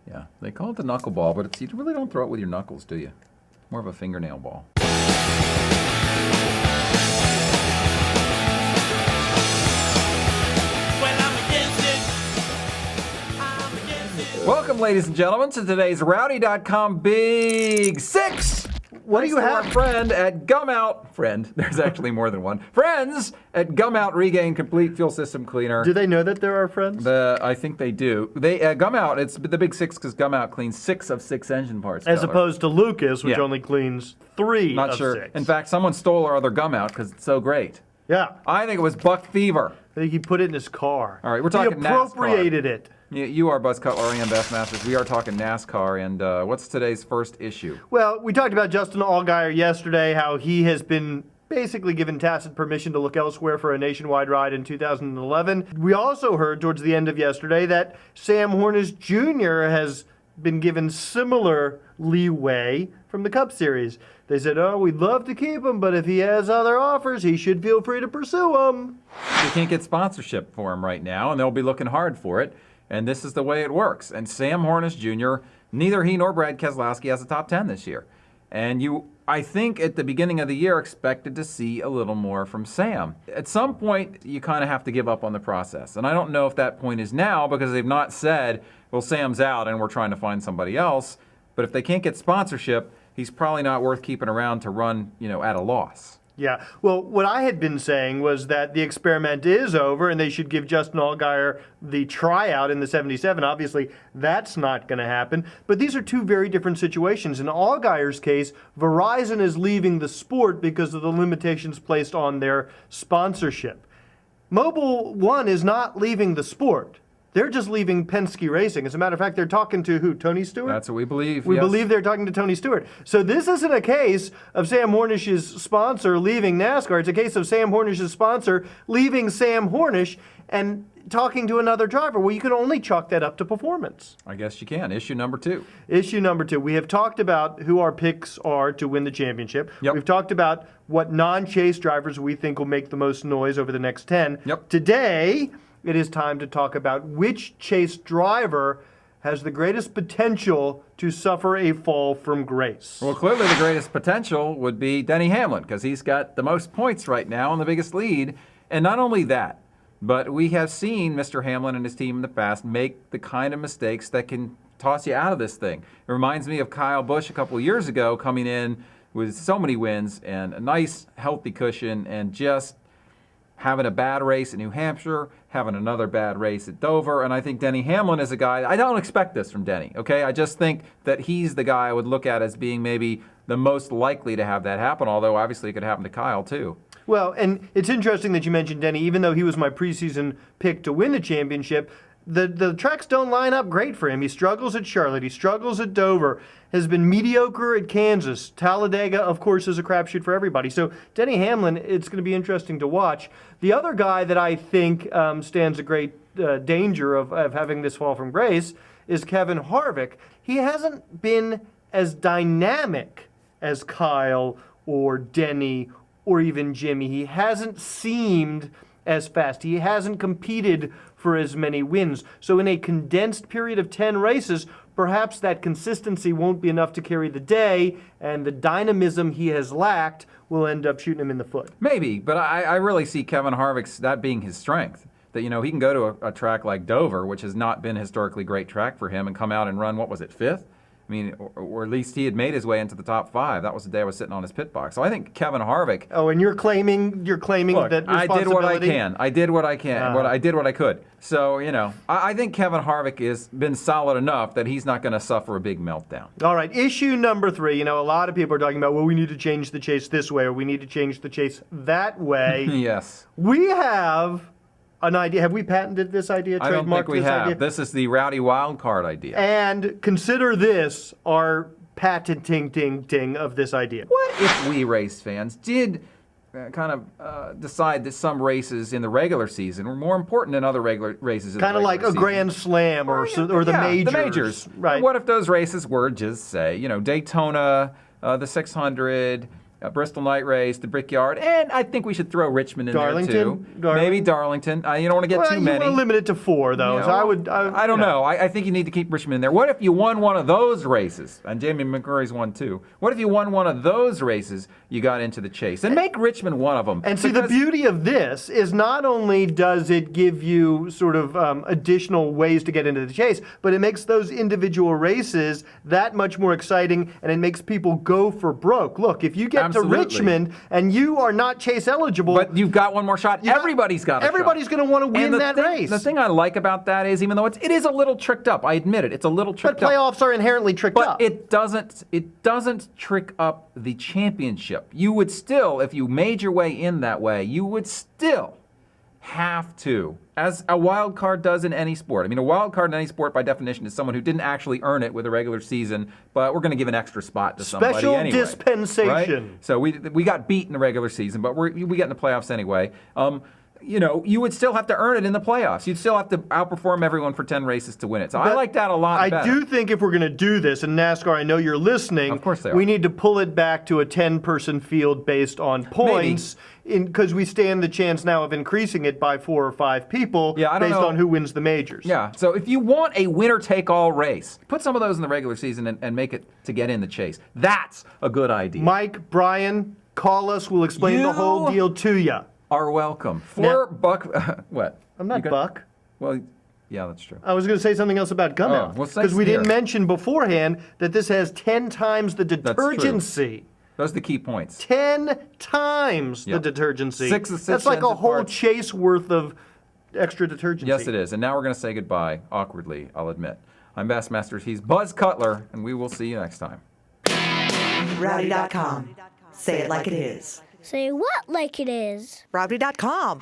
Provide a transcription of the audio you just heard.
Yeah, they call it the knuckleball, but you really don't throw it with your knuckles, do you? More of a fingernail ball. Welcome, ladies and gentlemen, to today's Rowdy.com Big Six. What do you have? Our friend at Gumout. Friend, there's actually more than one. Friends at Gumout Regain Complete Fuel System Cleaner. Do they know that there are friends? I think they do. They Gumout, it's the Big Six because Gumout cleans 6 of 6 engine parts. As Cutler. opposed to Lucas, which only cleans 3 Not of sure. 6. In fact, someone stole our other Gumout because it's so great. Yeah. I think it was Buck Fever. I think he put it in his car. All right, we're talking He appropriated it. You are Buzz Cutler, I am Bassmasters. We are talking NASCAR, and what's today's first issue? Well, we talked about Justin Allgaier yesterday, how he has been basically given tacit permission to look elsewhere for a nationwide ride in 2011. We also heard towards the end of yesterday that Sam Hornish Jr. has been given similar leeway from the Cup Series. They said, oh, we'd love to keep him, but if he has other offers, he should feel free to pursue them. You can't get sponsorship for him right now, and they'll be looking hard for it. And this is the way it works. And Sam Hornish Jr., neither he nor Brad Keselowski has a top 10 this year. And I think at the beginning of the year, expected to see a little more from Sam. At some point, you kind of have to give up on the process. And I don't know if that point is now because they've not said, well, Sam's out and we're trying to find somebody else. But if they can't get sponsorship, he's probably not worth keeping around to run, at a loss. Yeah, well, what I had been saying was that the experiment is over and they should give Justin Allgaier the tryout in the 77. Obviously, that's not going to happen. But these are two very different situations. In Allgaier's case, Verizon is leaving the sport because of the limitations placed on their sponsorship. Mobil One is not leaving the sport. They're just leaving Penske Racing. As a matter of fact, they're talking to who? Tony Stewart? That's what we believe. We yes. believe they're talking to Tony Stewart. So this isn't a case of Sam Hornish's sponsor leaving NASCAR. It's a case of Sam Hornish's sponsor leaving Sam Hornish and talking to another driver. Well, you can only chalk that up to performance. I guess you can. Issue number 2. Issue number 2. We have talked about who our picks are to win the championship. Yep. We've talked about what non-chase drivers we think will make the most noise over the next 10. Yep. Today, it is time to talk about which chase driver has the greatest potential to suffer a fall from grace. Well, clearly the greatest potential would be Denny Hamlin because he's got the most points right now and the biggest lead. And not only that, but we have seen Mr. Hamlin and his team in the past make the kind of mistakes that can toss you out of this thing. It reminds me of Kyle Busch a couple of years ago coming in with so many wins and a nice, healthy cushion and just having a bad race at New Hampshire, having another bad race at Dover, and I think Denny Hamlin is a guy, I don't expect this from Denny, okay? I just think that he's the guy I would look at as being maybe the most likely to have that happen, although obviously it could happen to Kyle too. Well, and it's interesting that you mentioned Denny, even though he was my preseason pick to win the championship, the tracks don't line up great for him. He struggles at Charlotte, he struggles at Dover, has been mediocre at Kansas. Talladega, of course, is a crapshoot for everybody. So Denny Hamlin, it's going to be interesting to watch. The other guy that I think stands a great danger of having this fall from grace is Kevin Harvick. He hasn't been as dynamic as Kyle or Denny or even Jimmy. He hasn't seemed as fast. He hasn't competed for as many wins. So in a condensed period of 10 races, perhaps that consistency won't be enough to carry the day, and the dynamism he has lacked will end up shooting him in the foot. Maybe, but I really see Kevin Harvick's, that being his strength. That, he can go to a track like Dover, which has not been a historically great track for him, and come out and run, 5th? I mean, or at least he had made his way into the top 5. That was the day I was sitting on his pit box. So I think Kevin Harvick. Oh, and you're claiming Look, that responsibility. I did what I can. I did what I can. I did what I could. So I think Kevin Harvick has been solid enough that he's not going to suffer a big meltdown. All right, issue number 3. A lot of people are talking about, well, we need to change the chase this way, or we need to change the chase that way. Yes. We have an idea. Have we patented this idea? I don't think we have. Idea? This is the Rowdy wild card idea. And consider this our patenting of this idea. What if we race fans did decide that some races in the regular season were more important than other regular races in the regular season? Kind of like a Grand Slam or the majors. The majors. Right. What if those races were just, say, Daytona, the 600, Bristol Night Race, the Brickyard, and I think we should throw Richmond in there too. Maybe Darlington. You don't want to get too many. You want to limit it to 4, though. Yeah, so I don't know. I think you need to keep Richmond in there. What if you won one of those races? And Jamie McMurray's won 2. What if you won one of those races, you got into the chase? And make Richmond one of them. And see, the beauty of this is not only does it give you sort of additional ways to get into the chase, but it makes those individual races that much more exciting, and it makes people go for broke. Look, if you get to Richmond and you are not chase eligible, but you've got one more shot. Everybody's got a shot. Everybody's going to want to win that race. The thing I like about that is, even though it is a little tricked up, I admit it, it's a little tricked up. But playoffs are inherently tricked up. But it doesn't trick up the championship. You would still, if you made your way in that way, you would still have to, as a wild card does in any sport. I mean, a wild card in any sport, by definition, is someone who didn't actually earn it with a regular season, but we're going to give an extra spot to somebody anyway. Special dispensation. Right? So we got beat in the regular season, but we get in the playoffs anyway. You would still have to earn it in the playoffs. You'd still have to outperform everyone for 10 races to win it. So I like that a lot better. I do think if we're going to do this, and NASCAR, I know you're listening, of course they are. We need to pull it back to a 10-person field based on points, because we stand the chance now of increasing it by 4 or 5 people based on who wins the majors. Yeah, so if you want a winner-take-all race, put some of those in the regular season and make it to get in the chase. That's a good idea. Mike, Brian, call us. We'll explain the whole deal to you. Are welcome. For Buck, what? I'm not Buck. Well, yeah, that's true. I was going to say something else about Gumout. Because we didn't mention beforehand that this has 10 times the detergency. Those are the key points. 10 times the detergency. That's like a whole chase worth of extra detergency. Yes, it is. And now we're going to say goodbye, awkwardly, I'll admit. I'm Bassmasters. He's Buzz Cutler, and we will see you next time. Rowdy.com. Say it like it is. Say what like it is? Rowdy.com.